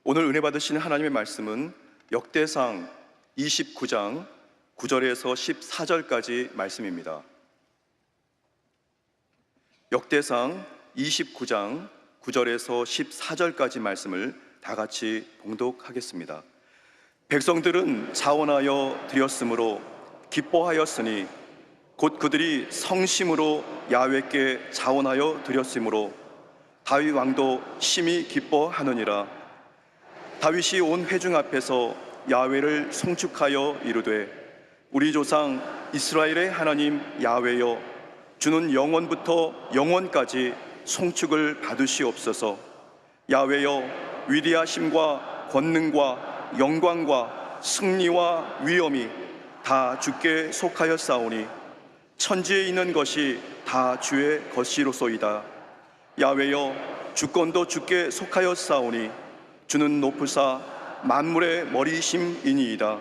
오늘 은혜 받으시는 하나님의 말씀은 역대상 29장 9절에서 14절까지 말씀입니다. 역대상 29장 9절에서 14절까지 말씀을 다 같이 봉독하겠습니다. 백성들은 자원하여 드렸으므로 기뻐하였으니 곧 그들이 성심으로 야훼께 자원하여 드렸으므로 다윗 왕도 심히 기뻐하느니라. 다윗이 온 회중 앞에서 야훼를 송축하여 이르되 우리 조상 이스라엘의 하나님 야훼여, 주는 영원부터 영원까지 송축을 받으시옵소서. 야훼여, 위대하심과 권능과 영광과 승리와 위엄이 다 주께 속하였사오니 천지에 있는 것이 다 주의 것이로소이다. 야훼여, 주권도 주께 속하였사오니 주는 높으사 만물의 머리심이니이다.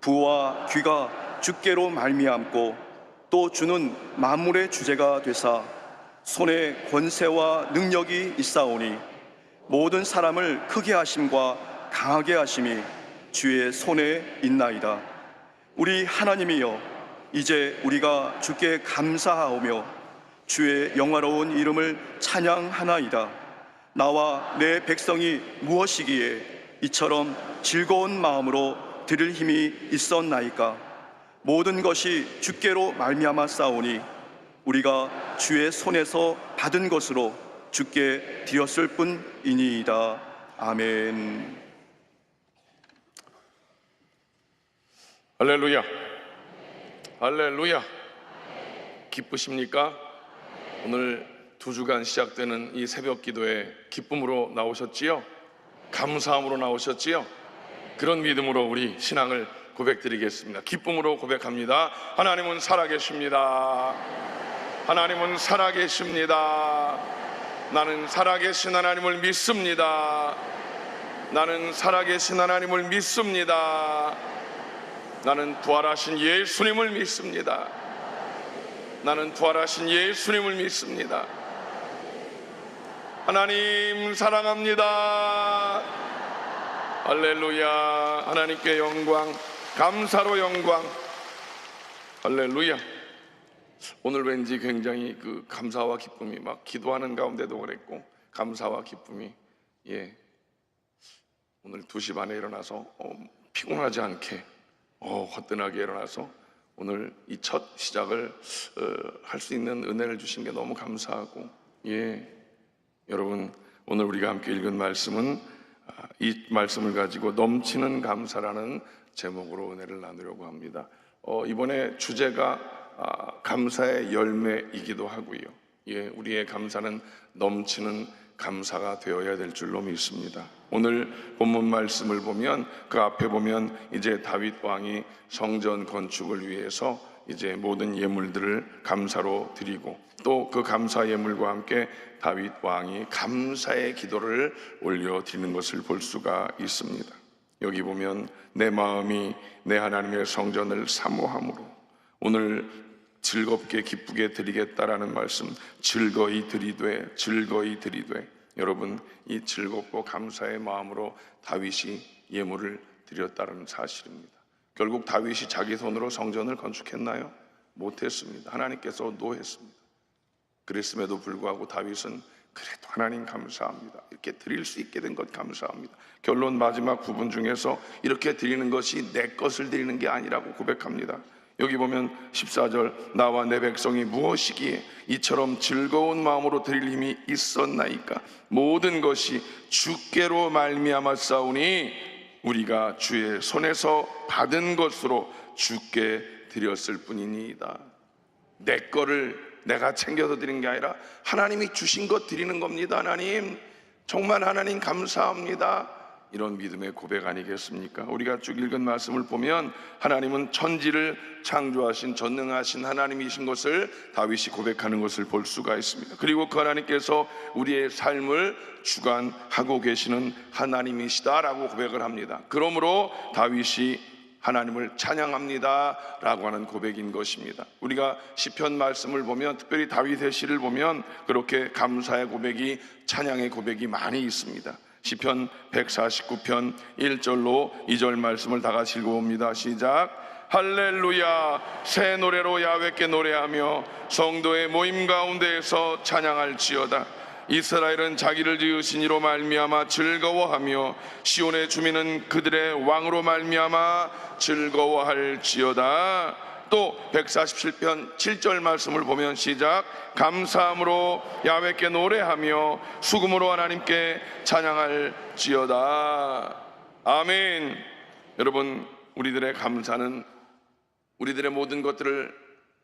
부와 귀가 주께로 말미암고 또 주는 만물의 주제가 되사 손에 권세와 능력이 있사오니 모든 사람을 크게 하심과 강하게 하심이 주의 손에 있나이다. 우리 하나님이여, 이제 우리가 주께 감사하오며 주의 영화로운 이름을 찬양하나이다. 나와 내 백성이 무엇이기에 이처럼 즐거운 마음으로 드릴 힘이 있었나이까. 모든 것이 주께로 말미암아 싸우니 우리가 주의 손에서 받은 것으로 주께 드렸을 뿐이니이다. 아멘. 할렐루야, 할렐루야. 기쁘십니까? 오늘 2주간 시작되는 이 새벽 기도에 기쁨으로 나오셨지요? 감사함으로 나오셨지요? 그런 믿음으로 우리 신앙을 고백드리겠습니다. 기쁨으로 고백합니다. 하나님은 살아계십니다. 하나님은 살아계십니다. 나는 살아계신 하나님을 믿습니다. 나는 살아계신 하나님을 믿습니다. 나는 부활하신 예수님을 믿습니다. 나는 부활하신 예수님을 믿습니다. 하나님 사랑합니다. 할렐루야. 하나님께 영광, 감사로 영광. 할렐루야. 오늘 왠지 굉장히 그 감사와 기쁨이 막 기도하는 가운데도 그랬고, 감사와 기쁨이 오늘 2시 반에 일어나서 피곤하지 않게 화끈하게 일어나서 오늘 이 첫 시작을 할 수 있는 은혜를 주신 게 너무 감사하고, 여러분, 오늘 우리가 함께 읽은 말씀은 이 말씀을 가지고 넘치는 감사라는 제목으로 은혜를 나누려고 합니다. 이번에 주제가 감사의 열매이기도 하고요. 우리의 감사는 넘치는 감사가 되어야 될 줄로 믿습니다. 오늘 본문 말씀을 보면 그 앞에 보면 이제 다윗 왕이 성전 건축을 위해서 이제 모든 예물들을 감사로 드리고 또 그 감사 예물과 함께 다윗 왕이 감사의 기도를 올려 드리는 것을 볼 수가 있습니다. 여기 보면 내 마음이 내 하나님의 성전을 사모함으로, 오늘 즐겁게 기쁘게 드리겠다라는 말씀, 즐거이 드리되 즐거이 드리되. 여러분, 이 즐겁고 감사의 마음으로 다윗이 예물을 드렸다는 사실입니다. 결국 다윗이 자기 손으로 성전을 건축했나요? 못했습니다. 하나님께서 노했습니다. 그랬음에도 불구하고 다윗은 그래도 하나님 감사합니다, 이렇게 드릴 수 있게 된 것 감사합니다. 결론 마지막 부분 중에서 이렇게 드리는 것이 내 것을 드리는 게 아니라고 고백합니다. 여기 보면 14절, 나와 내 백성이 무엇이기에 이처럼 즐거운 마음으로 드릴 힘이 있었나이까. 모든 것이 주께로 말미암아 싸우니 우리가 주의 손에서 받은 것으로 주께 드렸을 뿐이니이다. 내 거를 내가 챙겨서 드린 게 아니라 하나님이 주신 것 드리는 겁니다. 하나님, 정말 하나님 감사합니다. 이런 믿음의 고백 아니겠습니까? 우리가 쭉 읽은 말씀을 보면 하나님은 천지를 창조하신 전능하신 하나님이신 것을 다윗이 고백하는 것을 볼 수가 있습니다. 그리고 그 하나님께서 우리의 삶을 주관하고 계시는 하나님이시다라고 고백을 합니다. 그러므로 다윗이 하나님을 찬양합니다 라고 하는 고백인 것입니다. 우리가 시편 말씀을 보면, 특별히 다윗의 시를 보면 그렇게 감사의 고백이, 찬양의 고백이 많이 있습니다. 시편 149편 1절로 2절 말씀을 다 같이 읽어봅니다. 시작. 할렐루야, 새 노래로 야훼께 노래하며 성도의 모임 가운데에서 찬양할지어다. 이스라엘은 자기를 지으신 이로 말미암아 즐거워하며 시온의 주민은 그들의 왕으로 말미암아 즐거워할지어다. 또 147편 7절 말씀을 보면 시작. 감사함으로 야훼께 노래하며 수금으로 하나님께 찬양할지어다. 아멘. 여러분, 우리들의 감사는 우리들의 모든 것들을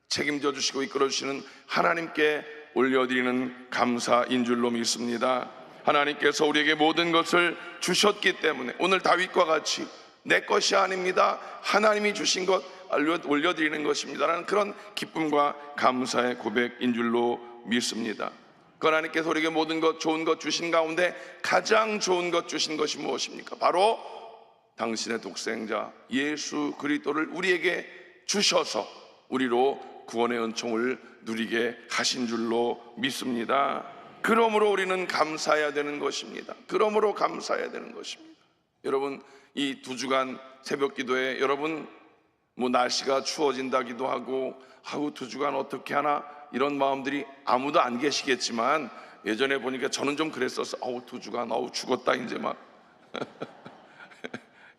책임져 주시고 이끌어 주시는 하나님께 올려드리는 감사인 줄로 믿습니다. 하나님께서 우리에게 모든 것을 주셨기 때문에 오늘 다윗과 같이 내 것이 아닙니다, 하나님이 주신 것 올려드리는 것입니다 라는 그런 기쁨과 감사의 고백인 줄로 믿습니다. 그 하나님께서 우리에게 모든 것, 좋은 것 주신 가운데 가장 좋은 것 주신 것이 무엇입니까? 바로 당신의 독생자 예수 그리스도를 우리에게 주셔서 우리로 구원의 은총을 누리게 하신 줄로 믿습니다. 그러므로 우리는 감사해야 되는 것입니다. 그러므로 감사해야 되는 것입니다. 여러분, 이 2주간 새벽 기도에 여러분 날씨가 추워진다기도 하고 2주간 어떻게 하나 이런 마음들이 아무도 안 계시겠지만 예전에 보니까 저는 좀 그랬었어. 2주간 죽었다 이제 막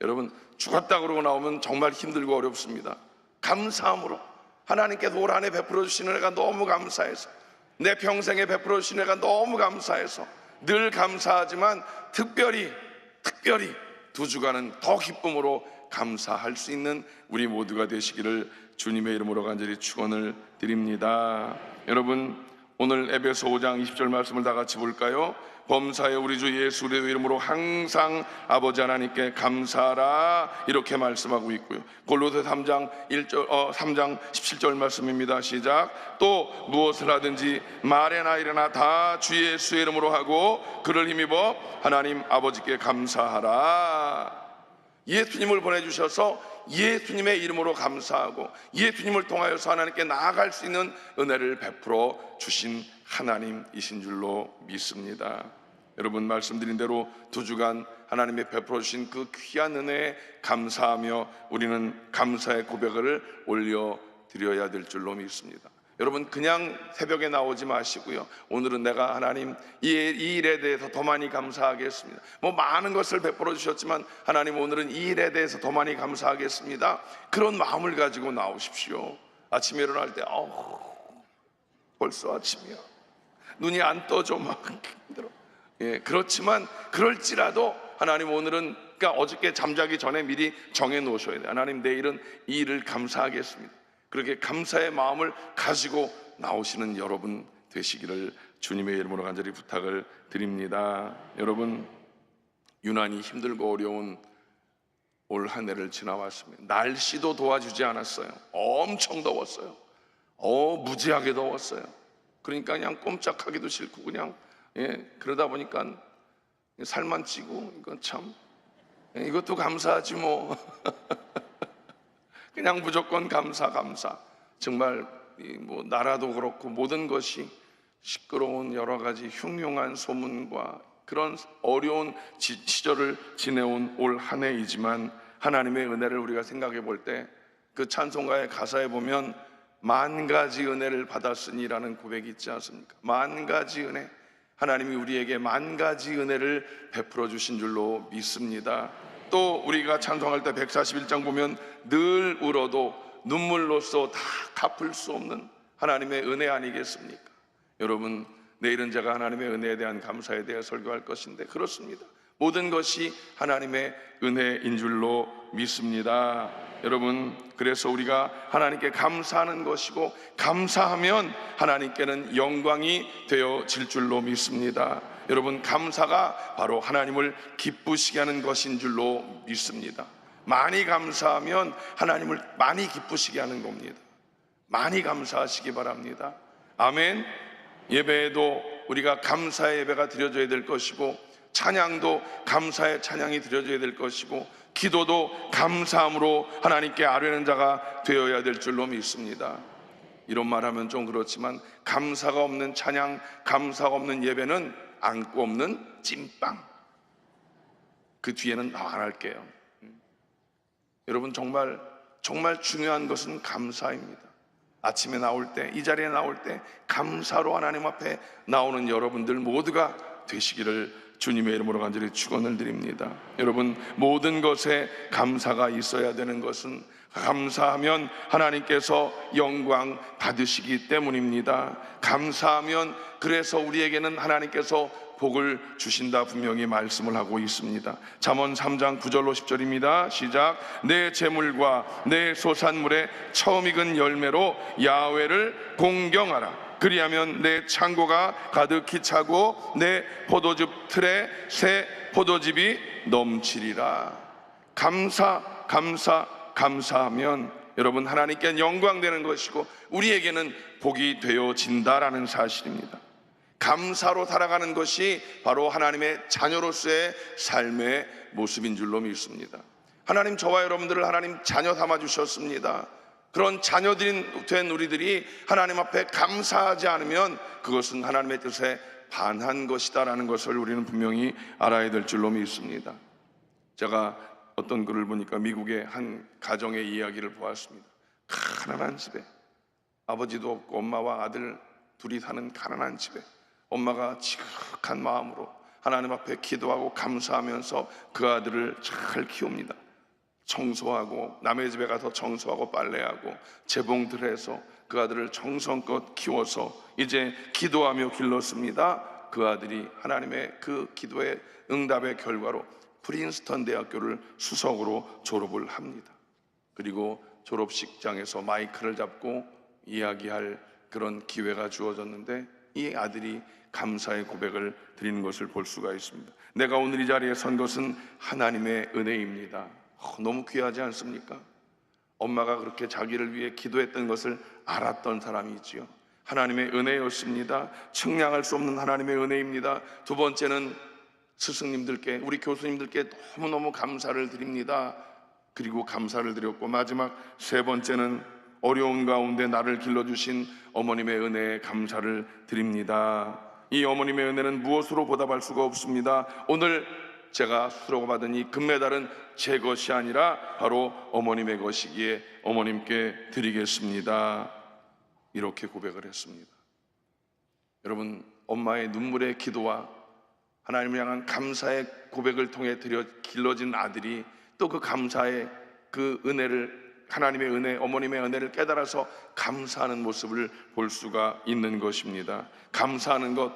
여러분, 죽었다 그러고 나오면 정말 힘들고 어렵습니다. 감사함으로 하나님께서 올 한 해 베풀어 주신 은혜가 너무 감사해서, 내 평생에 베풀어 주신 은혜가 너무 감사해서 늘 감사하지만 특별히 2주간은 더 기쁨으로 감사할 수 있는 우리 모두가 되시기를 주님의 이름으로 간절히 축원을 드립니다. 여러분, 오늘 에베소 5장 20절 말씀을 다 같이 볼까요? 범사에 우리 주 예수 그리스도 이름으로 항상 아버지 하나님께 감사하라, 이렇게 말씀하고 있고요. 골로새 3장 17절 말씀입니다. 시작. 또 무엇을 하든지 말에나 일에나 다 주 예수의 이름으로 하고 그를 힘입어 하나님 아버지께 감사하라. 예수님을 보내주셔서 예수님의 이름으로 감사하고 예수님을 통하여서 하나님께 나아갈 수 있는 은혜를 베풀어 주신 하나님이신 줄로 믿습니다. 여러분, 말씀드린 대로 2주간 하나님의 베풀어 주신 그 귀한 은혜에 감사하며 우리는 감사의 고백을 올려드려야 될 줄로 믿습니다. 여러분, 그냥 새벽에 나오지 마시고요. 오늘은 내가 하나님 이 일에 대해서 더 많이 감사하겠습니다. 많은 것을 베풀어 주셨지만 하나님 오늘은 이 일에 대해서 더 많이 감사하겠습니다. 그런 마음을 가지고 나오십시오. 아침에 일어날 때 벌써 아침이야, 눈이 안 떠져, 막 힘들어. 그렇지만 그럴지라도 하나님 오늘은, 그러니까 어저께 잠자기 전에 미리 정해 놓으셔야 돼요. 하나님, 내일은 이 일을 감사하겠습니다. 그렇게 감사의 마음을 가지고 나오시는 여러분 되시기를 주님의 이름으로 간절히 부탁을 드립니다. 여러분, 유난히 힘들고 어려운 올 한 해를 지나왔습니다. 날씨도 도와주지 않았어요. 엄청 더웠어요. 무지하게 더웠어요. 그러니까 그냥 꼼짝하기도 싫고 그냥 그러다 보니까 살만 찌고, 이건 참, 이것도 감사하지 뭐. 그냥 무조건 감사. 정말 나라도 그렇고 모든 것이 시끄러운 여러 가지 흉흉한 소문과 그런 어려운 시절을 지내온 올 한 해이지만 하나님의 은혜를 우리가 생각해 볼 때 그 찬송가의 가사에 보면 만 가지 은혜를 받았으니라는 고백이 있지 않습니까? 만 가지 은혜, 하나님이 우리에게 만 가지 은혜를 베풀어 주신 줄로 믿습니다. 또 우리가 찬송할 때 141장 보면 늘 울어도 눈물로써 다 갚을 수 없는 하나님의 은혜 아니겠습니까? 여러분, 내일은 제가 하나님의 은혜에 대한 감사에 대해 설교할 것인데 그렇습니다. 모든 것이 하나님의 은혜인 줄로 믿습니다. 여러분, 그래서 우리가 하나님께 감사하는 것이고 감사하면 하나님께는 영광이 되어질 줄로 믿습니다. 여러분, 감사가 바로 하나님을 기쁘시게 하는 것인 줄로 믿습니다. 많이 감사하면 하나님을 많이 기쁘시게 하는 겁니다. 많이 감사하시기 바랍니다. 아멘. 예배에도 우리가 감사의 예배가 드려져야 될 것이고 찬양도 감사의 찬양이 드려져야 될 것이고 기도도 감사함으로 하나님께 아뢰는 자가 되어야 될 줄로 믿습니다. 이런 말하면 좀 그렇지만 감사가 없는 찬양, 감사가 없는 예배는 안고 없는 찐빵. 그 뒤에는 안 할게요. 여러분, 정말 중요한 것은 감사입니다. 아침에 나올 때, 이 자리에 나올 때 감사로 하나님 앞에 나오는 여러분들 모두가 되시기를 주님의 이름으로 간절히 축원을 드립니다. 여러분, 모든 것에 감사가 있어야 되는 것은 감사하면 하나님께서 영광 받으시기 때문입니다. 감사하면, 그래서 우리에게는 하나님께서 복을 주신다 분명히 말씀을 하고 있습니다. 잠언 3장 9절로 10절입니다. 시작. 내 재물과 내 소산물의 처음 익은 열매로 야훼를 공경하라. 그리하면 내 창고가 가득히 차고 내 포도즙 틀에 새 포도즙이 넘치리라. 감사하면 여러분, 하나님께 영광되는 것이고 우리에게는 복이 되어진다라는 사실입니다. 감사로 살아가는 것이 바로 하나님의 자녀로서의 삶의 모습인 줄로 믿습니다. 하나님, 저와 여러분들을 하나님 자녀 삼아 주셨습니다. 그런 자녀들인 된 우리들이 하나님 앞에 감사하지 않으면 그것은 하나님의 뜻에 반한 것이다라는 것을 우리는 분명히 알아야 될 줄로 믿습니다. 제가 어떤 글을 보니까 미국의 한 가정의 이야기를 보았습니다. 가난한 집에, 아버지도 없고 엄마와 아들 둘이 사는 가난한 집에 엄마가 지극한 마음으로 하나님 앞에 기도하고 감사하면서 그 아들을 잘 키웁니다. 청소하고, 남의 집에 가서 청소하고 빨래하고 재봉틀해서 그 아들을 정성껏 키워서 이제 기도하며 길렀습니다. 그 아들이 하나님의 그 기도의 응답의 결과로 프린스턴 대학교를 수석으로 졸업을 합니다. 그리고 졸업식장에서 마이크를 잡고 이야기할 그런 기회가 주어졌는데 이 아들이 감사의 고백을 드리는 것을 볼 수가 있습니다. 내가 오늘 이 자리에 선 것은 하나님의 은혜입니다. 너무 귀하지 않습니까? 엄마가 그렇게 자기를 위해 기도했던 것을 알았던 사람이지요. 하나님의 은혜였습니다. 측량할 수 없는 하나님의 은혜입니다. 두 번째는 스승님들께, 우리 교수님들께 너무너무 감사를 드립니다. 그리고 감사를 드렸고, 마지막 세 번째는 어려운 가운데 나를 길러주신 어머님의 은혜에 감사를 드립니다. 이 어머님의 은혜는 무엇으로 보답할 수가 없습니다. 오늘 제가 수로가 받은 이 금메달은 제 것이 아니라 바로 어머님의 것이기에 어머님께 드리겠습니다. 이렇게 고백을 했습니다. 여러분, 엄마의 눈물의 기도와 하나님을 향한 감사의 고백을 통해 길러진 아들이 또 그 감사의 그 은혜를, 하나님의 은혜, 어머님의 은혜를 깨달아서 감사하는 모습을 볼 수가 있는 것입니다. 감사하는 것,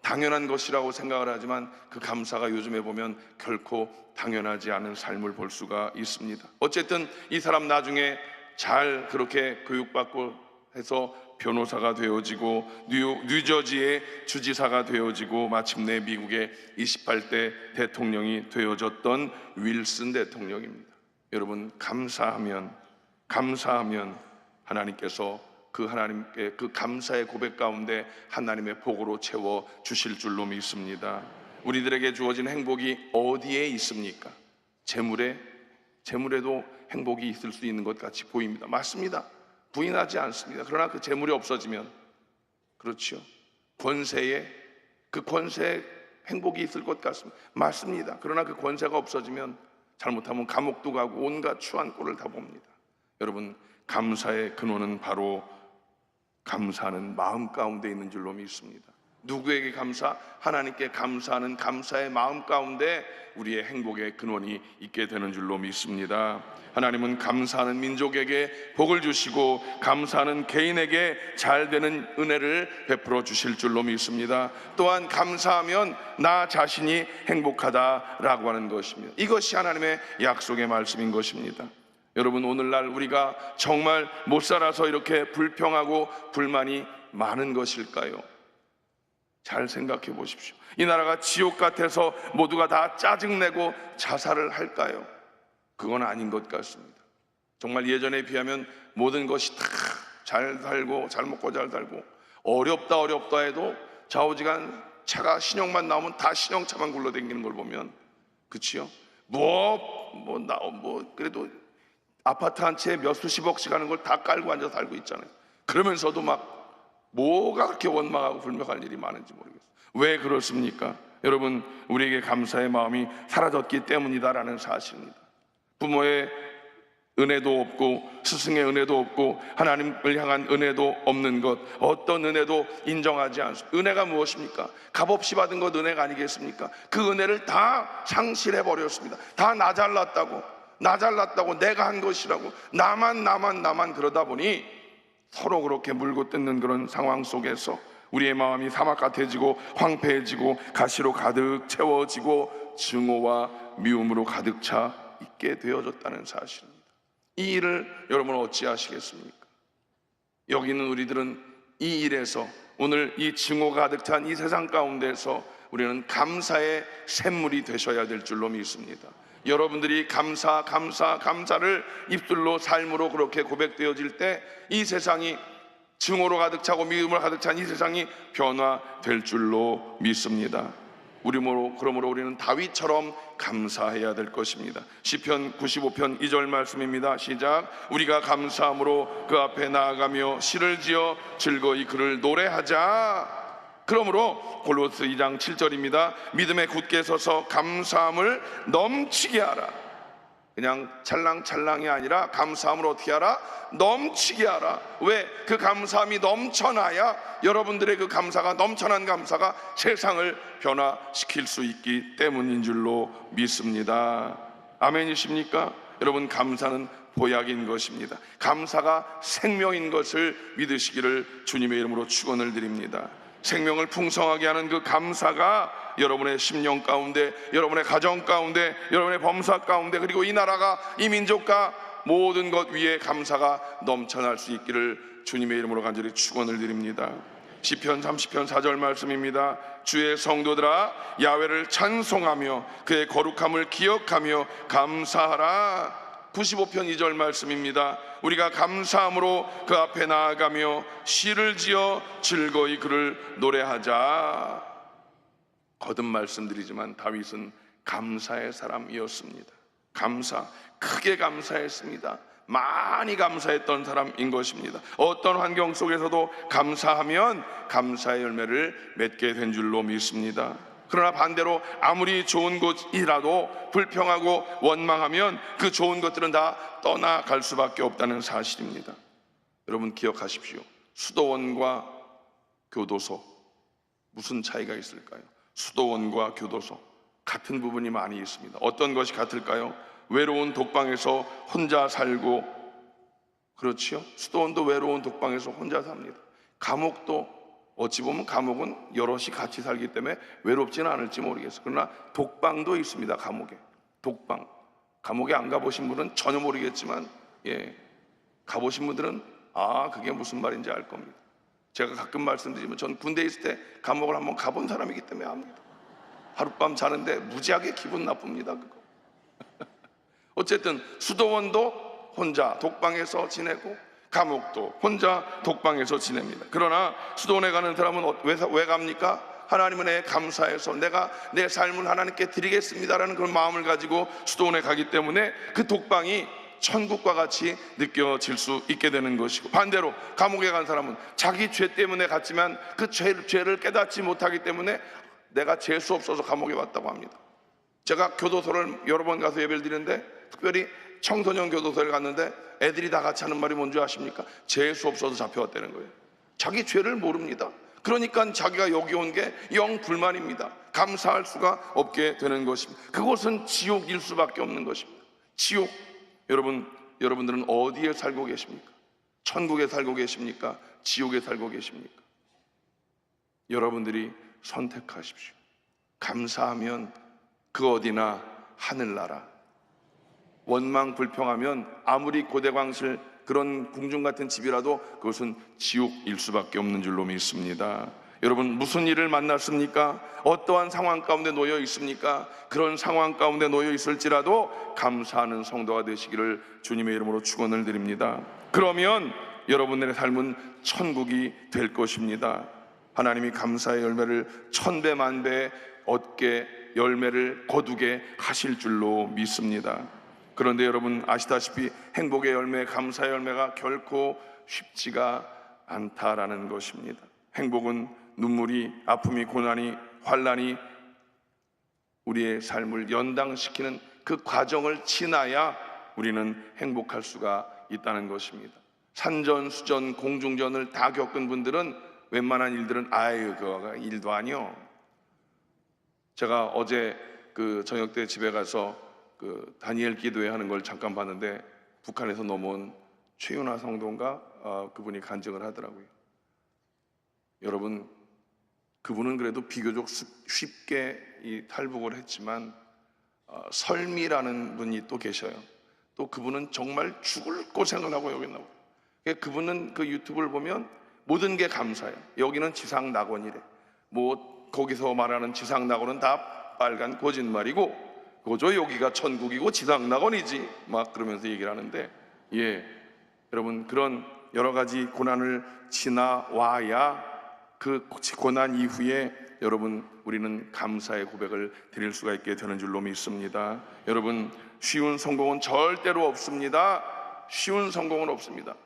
당연한 것이라고 생각을 하지만 그 감사가 요즘에 보면 결코 당연하지 않은 삶을 볼 수가 있습니다. 어쨌든 이 사람 나중에 잘 그렇게 교육받고 해서 변호사가 되어지고 뉴저지의 주지사가 되어지고 마침내 미국의 28대 대통령이 되어졌던 윌슨 대통령입니다. 여러분, 감사하면 하나님께서 그 하나님께 그 감사의 고백 가운데 하나님의 복으로 채워 주실 줄로 믿습니다. 우리들에게 주어진 행복이 어디에 있습니까? 재물에도 행복이 있을 수 있는 것 같이 보입니다. 맞습니다. 부인하지 않습니다. 그러나 그 재물이 없어지면, 그렇죠, 권세에 행복이 있을 것 같습니다. 맞습니다. 그러나 그 권세가 없어지면 잘못하면 감옥도 가고 온갖 추한 꼴을 다 봅니다. 여러분, 감사의 근원은 바로 감사하는 마음 가운데 있는 줄로 믿습니다. 누구에게 감사? 하나님께 감사하는 감사의 마음 가운데 우리의 행복의 근원이 있게 되는 줄로 믿습니다. 하나님은 감사하는 민족에게 복을 주시고 감사하는 개인에게 잘 되는 은혜를 베풀어 주실 줄로 믿습니다. 또한 감사하면 나 자신이 행복하다라고 하는 것입니다. 이것이 하나님의 약속의 말씀인 것입니다. 여러분, 오늘날 우리가 정말 못 살아서 이렇게 불평하고 불만이 많은 것일까요? 잘 생각해 보십시오. 이 나라가 지옥 같아서 모두가 다 짜증내고 자살을 할까요? 그건 아닌 것 같습니다. 정말 예전에 비하면 모든 것이 다 잘 살고 잘 먹고 잘 살고, 어렵다 해도 좌우지간 차가 신형만 나오면 다 신형차만 굴러다니는 걸 보면, 그치요? 그래도 아파트 한 채에 몇 수십억씩 하는 걸 다 깔고 앉아서 살고 있잖아요. 그러면서도 막 뭐가 그렇게 원망하고 불평할 일이 많은지 모르겠어요. 왜 그렇습니까? 여러분, 우리에게 감사의 마음이 사라졌기 때문이다라는 사실입니다. 부모의 은혜도 없고 스승의 은혜도 없고 하나님을 향한 은혜도 없는 것, 어떤 은혜도 인정하지 않습니다. 은혜가 무엇입니까? 값없이 받은 것 은혜가 아니겠습니까? 그 은혜를 다 상실해 버렸습니다. 다 나 잘났다고 내가 한 것이라고 나만 그러다 보니 서로 그렇게 물고 뜯는 그런 상황 속에서 우리의 마음이 사막 같아지고 황폐해지고 가시로 가득 채워지고 증오와 미움으로 가득 차 있게 되어졌다는 사실입니다. 이 일을 여러분 어찌하시겠습니까? 여기 있는 우리들은 이 일에서, 오늘 이 증오가 가득 찬 이 세상 가운데서 우리는 감사의 샘물이 되셔야 될 줄로 믿습니다. 여러분들이 감사를 입술로 삶으로 그렇게 고백되어질 때 이 세상이 증오로 가득 차고 미움으로 가득 찬 이 세상이 변화될 줄로 믿습니다. 그러므로 우리는 다윗처럼 감사해야 될 것입니다. 시편 95편 2절 말씀입니다. 시작. 우리가 감사함으로 그 앞에 나아가며 시를 지어 즐거이 그를 노래하자. 그러므로 골로새 2장 7절입니다. 믿음에 굳게 서서 감사함을 넘치게 하라. 그냥 찰랑찰랑이 아니라 감사함을 어떻게 하라? 넘치게 하라. 왜? 그 감사함이 넘쳐나야 여러분들의 그 감사가, 넘쳐난 감사가 세상을 변화시킬 수 있기 때문인 줄로 믿습니다. 아멘이십니까? 여러분, 감사는 보약인 것입니다. 감사가 생명인 것을 믿으시기를 주님의 이름으로 축원을 드립니다. 생명을 풍성하게 하는 그 감사가 여러분의 심령 가운데, 여러분의 가정 가운데, 여러분의 범사 가운데, 그리고 이 나라가, 이 민족과 모든 것 위에 감사가 넘쳐날 수 있기를 주님의 이름으로 간절히 축원을 드립니다. 시편 30편 4절 말씀입니다. 주의 성도들아 야훼를 찬송하며 그의 거룩함을 기억하며 감사하라. 95편 2절 말씀입니다. 우리가 감사함으로 그 앞에 나아가며 시를 지어 즐거이 그를 노래하자. 거듭 말씀드리지만 다윗은 감사의 사람이었습니다. 크게 감사했습니다. 많이 감사했던 사람인 것입니다. 어떤 환경 속에서도 감사하면 감사의 열매를 맺게 된 줄로 믿습니다. 그러나 반대로 아무리 좋은 곳이라도 불평하고 원망하면 그 좋은 것들은 다 떠나갈 수밖에 없다는 사실입니다. 여러분 기억하십시오. 수도원과 교도소, 무슨 차이가 있을까요? 수도원과 교도소 같은 부분이 많이 있습니다. 어떤 것이 같을까요? 외로운 독방에서 혼자 살고, 그렇지요? 수도원도 외로운 독방에서 혼자 삽니다. 감옥도 어찌 보면 감옥은 여럿이 같이 살기 때문에 외롭지는 않을지 모르겠어요. 그러나 독방도 있습니다. 독방. 감옥에 안 가보신 분은 전혀 모르겠지만, 가보신 분들은 그게 무슨 말인지 알 겁니다. 제가 가끔 말씀드리면 전 군대에 있을 때 감옥을 한번 가본 사람이기 때문에 압니다. 하룻밤 자는데 무지하게 기분 나쁩니다. 그거. 어쨌든 수도원도 혼자 독방에서 지내고 감옥도 혼자 독방에서 지냅니다. 그러나 수도원에 가는 사람은 왜 갑니까? 하나님은 내 감사해서 내가 내 삶을 하나님께 드리겠습니다라는 그런 마음을 가지고 수도원에 가기 때문에 그 독방이 천국과 같이 느껴질 수 있게 되는 것이고, 반대로 감옥에 간 사람은 자기 죄 때문에 갔지만 그 죄를 깨닫지 못하기 때문에 내가 재수 없어서 감옥에 왔다고 합니다. 제가 교도소를 여러 번 가서 예배를 드리는데 특별히 청소년 교도소에 갔는데 애들이 다 같이 하는 말이 뭔지 아십니까? 재수 없어서 잡혀왔다는 거예요. 자기 죄를 모릅니다. 그러니까 자기가 여기 온 게 영 불만입니다. 감사할 수가 없게 되는 것입니다. 그곳은 지옥일 수밖에 없는 것입니다. 지옥. 여러분들은 어디에 살고 계십니까? 천국에 살고 계십니까? 지옥에 살고 계십니까? 여러분들이 선택하십시오. 감사하면 그 어디나 하늘나라, 원망 불평하면 아무리 고대광실 그런 궁중 같은 집이라도 그것은 지옥일 수밖에 없는 줄로 믿습니다. 여러분 무슨 일을 만났습니까? 어떠한 상황 가운데 놓여 있습니까? 그런 상황 가운데 놓여 있을지라도 감사하는 성도가 되시기를 주님의 이름으로 축원을 드립니다. 그러면 여러분들의 삶은 천국이 될 것입니다. 하나님이 감사의 열매를 천배 만배 얻게, 열매를 거두게 하실 줄로 믿습니다. 그런데 여러분 아시다시피 행복의 열매, 감사의 열매가 결코 쉽지가 않다라는 것입니다. 행복은 눈물이, 아픔이, 고난이, 환난이 우리의 삶을 연당시키는 그 과정을 지나야 우리는 행복할 수가 있다는 것입니다. 산전수전 공중전을 다 겪은 분들은 웬만한 일들은 아유 그거가 일도 아니요. 제가 어제 그 저녁 때 집에 가서 그 다니엘 기도회 하는 걸 잠깐 봤는데 북한에서 넘어온 최윤아 성도인가 그분이 간증을 하더라고요. 여러분, 그분은 그래도 비교적 쉽게 이 탈북을 했지만 설미라는 분이 또 계셔요. 또 그분은 정말 죽을 고생을 하고 여기 나오고, 그분은 그 유튜브를 보면 모든 게 감사해요. 여기는 지상 낙원이래. 뭐 거기서 말하는 지상 낙원은 다 빨간 거짓말이고, 그저 여기가 천국이고 지상 낙원이지 막 그러면서 얘기를 하는데, 여러분, 그런 여러 가지 고난을 지나와야 그 고난 이후에 여러분 우리는 감사의 고백을 드릴 수가 있게 되는 줄로 믿습니다. 여러분, 쉬운 성공은 절대로 없습니다. 쉬운 성공은 없습니다.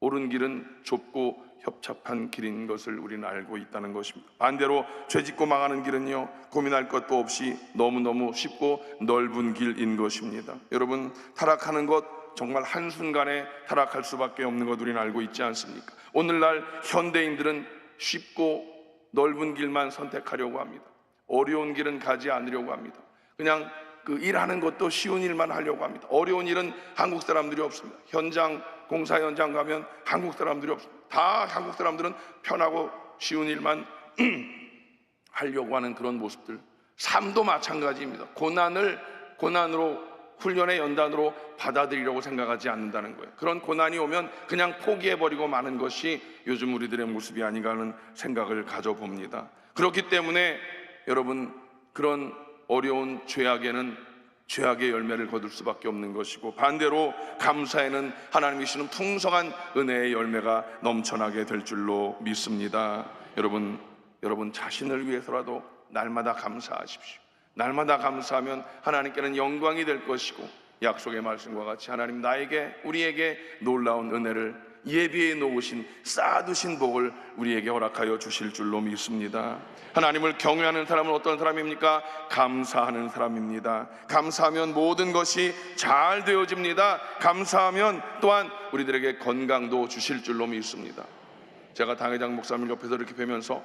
옳은 길은 좁고 협착한 길인 것을 우리는 알고 있다는 것입니다. 반대로 죄짓고 망하는 길은요, 고민할 것도 없이 너무너무 쉽고 넓은 길인 것입니다. 여러분, 타락하는 것 정말 한순간에 타락할 수밖에 없는 것 우리는 알고 있지 않습니까? 오늘날 현대인들은 쉽고 넓은 길만 선택하려고 합니다. 어려운 길은 가지 않으려고 합니다. 그냥 그 일하는 것도 쉬운 일만 하려고 합니다. 어려운 일은 한국 사람들이 없습니다. 공사 현장 가면 한국 사람들이 없습니다. 다 한국 사람들은 편하고 쉬운 일만 하려고 하는 그런 모습들. 삶도 마찬가지입니다. 고난으로 훈련의 연단으로 받아들이려고 생각하지 않는다는 거예요. 그런 고난이 오면 그냥 포기해버리고 마는 것이 요즘 우리들의 모습이 아닌가 하는 생각을 가져봅니다. 그렇기 때문에 여러분, 그런 어려운 죄악에는 죄악의 열매를 거둘 수밖에 없는 것이고, 반대로 감사에는 하나님이 주시는 풍성한 은혜의 열매가 넘쳐나게 될 줄로 믿습니다. 여러분 자신을 위해서라도 날마다 감사하십시오. 날마다 감사하면 하나님께는 영광이 될 것이고, 약속의 말씀과 같이 하나님 우리에게 놀라운 은혜를 예비해 놓으신 쌓아두신 복을 우리에게 허락하여 주실 줄로 믿습니다. 하나님을 경외하는 사람은 어떤 사람입니까? 감사하는 사람입니다. 감사하면 모든 것이 잘 되어집니다. 감사하면 또한 우리들에게 건강도 주실 줄로 믿습니다. 제가 당회장 목사님 옆에서 이렇게 뵈면서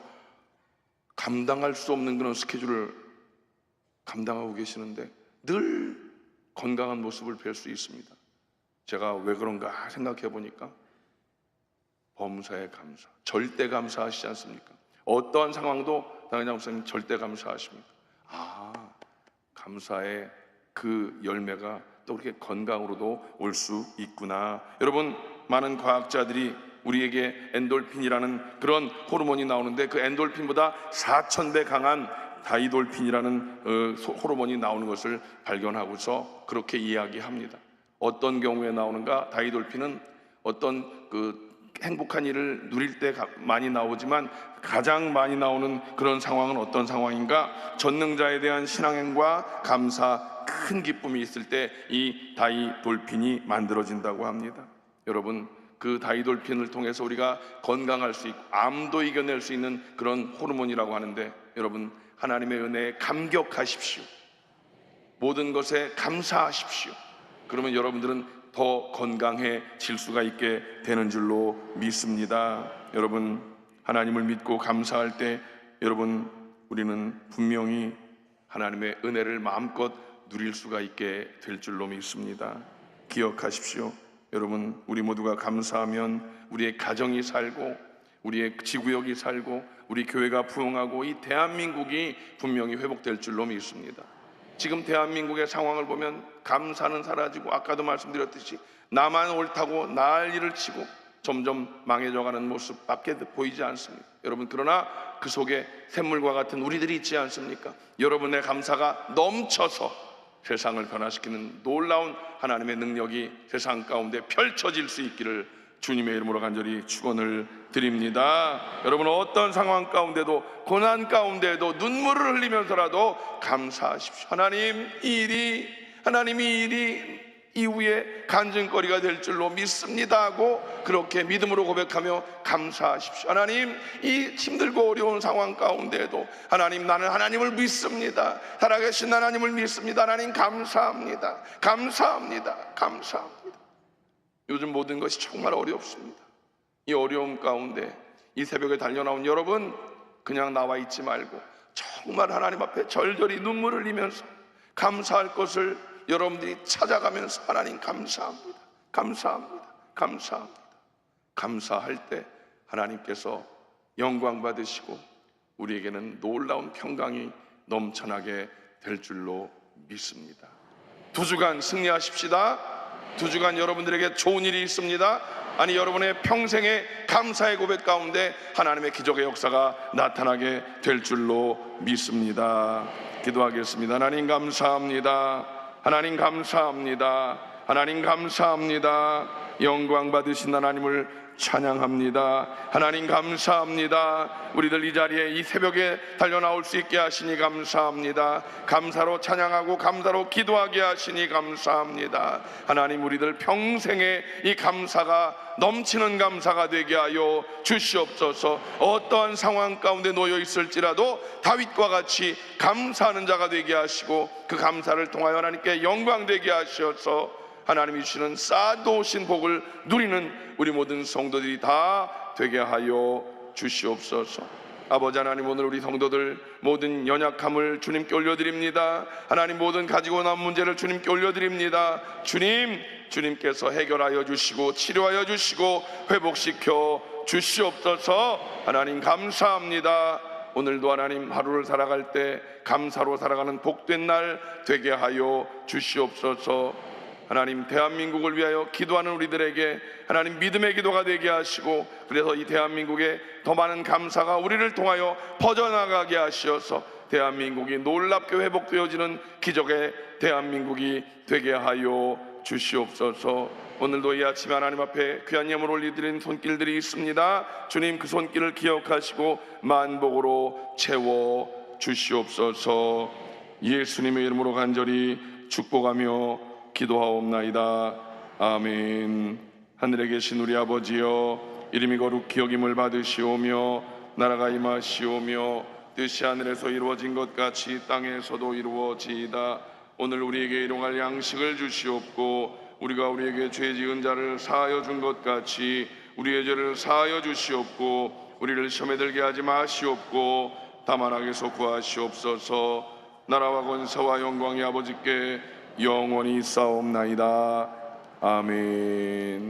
감당할 수 없는 그런 스케줄을 감당하고 계시는데 늘 건강한 모습을 뵐 수 있습니다. 제가 왜 그런가 생각해 보니까 범사에 감사, 절대 감사하시지 않습니까? 어떠한 상황도 당회장 목사님 절대 감사하십니다. 감사의 그 열매가 또 그렇게 건강으로도 올 수 있구나. 여러분, 많은 과학자들이 우리에게 엔돌핀이라는 그런 호르몬이 나오는데, 그 엔돌핀보다 4000배 강한 다이돌핀이라는 호르몬이 나오는 것을 발견하고서 그렇게 이야기합니다. 어떤 경우에 나오는가? 다이돌핀은 어떤 그 행복한 일을 누릴 때 많이 나오지만 가장 많이 나오는 그런 상황은 어떤 상황인가? 전능자에 대한 신앙행과 감사, 큰 기쁨이 있을 때 이 다이돌핀이 만들어진다고 합니다. 여러분, 그 다이돌핀을 통해서 우리가 건강할 수 있고 암도 이겨낼 수 있는 그런 호르몬이라고 하는데, 여러분, 하나님의 은혜에 감격하십시오. 모든 것에 감사하십시오. 그러면 여러분들은 더 건강해질 수가 있게 되는 줄로 믿습니다. 여러분, 하나님을 믿고 감사할 때 여러분, 우리는 분명히 하나님의 은혜를 마음껏 누릴 수가 있게 될 줄로 믿습니다. 기억하십시오. 여러분, 우리 모두가 감사하면 우리의 가정이 살고 우리의 지구역이 살고 우리 교회가 부흥하고 이 대한민국이 분명히 회복될 줄로 믿습니다. 지금 대한민국의 상황을 보면 감사는 사라지고, 아까도 말씀드렸듯이 나만 옳다고 난리를 치고 점점 망해져가는 모습밖에 보이지 않습니다. 여러분, 그러나 그 속에 샘물과 같은 우리들이 있지 않습니까? 여러분의 감사가 넘쳐서 세상을 변화시키는 놀라운 하나님의 능력이 세상 가운데 펼쳐질 수 있기를 주님의 이름으로 간절히 축원을 드립니다. 여러분, 어떤 상황 가운데도, 고난 가운데도 눈물을 흘리면서라도 감사하십시오. 하나님이 이후에 간증거리가 될 줄로 믿습니다 하고 그렇게 믿음으로 고백하며 감사하십시오. 하나님, 이 힘들고 어려운 상황 가운데에도 하나님, 나는 하나님을 믿습니다. 살아계신 하나님을 믿습니다. 하나님 감사합니다. 감사합니다. 감사합니다. 요즘 모든 것이 정말 어렵습니다. 이 어려움 가운데 이 새벽에 달려나온 여러분, 그냥 나와 있지 말고 정말 하나님 앞에 절절히 눈물을 흘리면서 감사할 것을 여러분들이 찾아가면서 하나님 감사합니다. 감사합니다. 감사합니다. 감사할 때 하나님께서 영광 받으시고 우리에게는 놀라운 평강이 넘쳐나게 될 줄로 믿습니다. 2주간 승리하십시다. 2주간 여러분들에게 좋은 일이 있습니다. 아니, 여러분의 평생의 감사의 고백 가운데 하나님의 기적의 역사가 나타나게 될 줄로 믿습니다. 기도하겠습니다. 하나님 감사합니다. 하나님 감사합니다. 하나님 감사합니다. 영광 받으신 하나님을 찬양합니다. 하나님 감사합니다. 우리들 이 자리에 이 새벽에 달려나올 수 있게 하시니 감사합니다. 감사로 찬양하고 감사로 기도하게 하시니 감사합니다. 하나님, 우리들 평생에 이 감사가 넘치는 감사가 되게 하여 주시옵소서. 어떠한 상황 가운데 놓여 있을지라도 다윗과 같이 감사하는 자가 되게 하시고 그 감사를 통하여 하나님께 영광 되게 하셔서 하나님이 주시는 쌓아두신 복을 누리는 우리 모든 성도들이 다 되게 하여 주시옵소서. 아버지 하나님, 오늘 우리 성도들 모든 연약함을 주님께 올려드립니다. 하나님, 모든 가지고 남은 문제를 주님께 올려드립니다. 주님께서 해결하여 주시고 치료하여 주시고 회복시켜 주시옵소서. 하나님 감사합니다. 오늘도 하나님 하루를 살아갈 때 감사로 살아가는 복된 날 되게 하여 주시옵소서. 하나님, 대한민국을 위하여 기도하는 우리들에게 하나님 믿음의 기도가 되게 하시고, 그래서 이 대한민국에 더 많은 감사가 우리를 통하여 퍼져나가게 하시어서 대한민국이 놀랍게 회복되어지는 기적의 대한민국이 되게 하여 주시옵소서. 오늘도 이 아침에 하나님 앞에 귀한 예물 올리드린 손길들이 있습니다. 주님, 그 손길을 기억하시고 만복으로 채워 주시옵소서. 예수님의 이름으로 간절히 축복하며 기도하옵나이다. 아멘. 하늘에 계신 우리 아버지여, 이름이 거룩히 여김을 받으시오며 나라가 임하시오며 뜻이 하늘에서 이루어진 것 같이 땅에서도 이루어지이다. 오늘 우리에게 일용할 양식을 주시옵고 우리가 우리에게 죄 지은 자를 사하여 준 것 같이 우리의 죄를 사하여 주시옵고 우리를 시험에 들게 하지 마시옵고 다만 악에서 구하시옵소서. 나라와 권세와 영광이 아버지께 영원히 있사옵나이다. 아멘.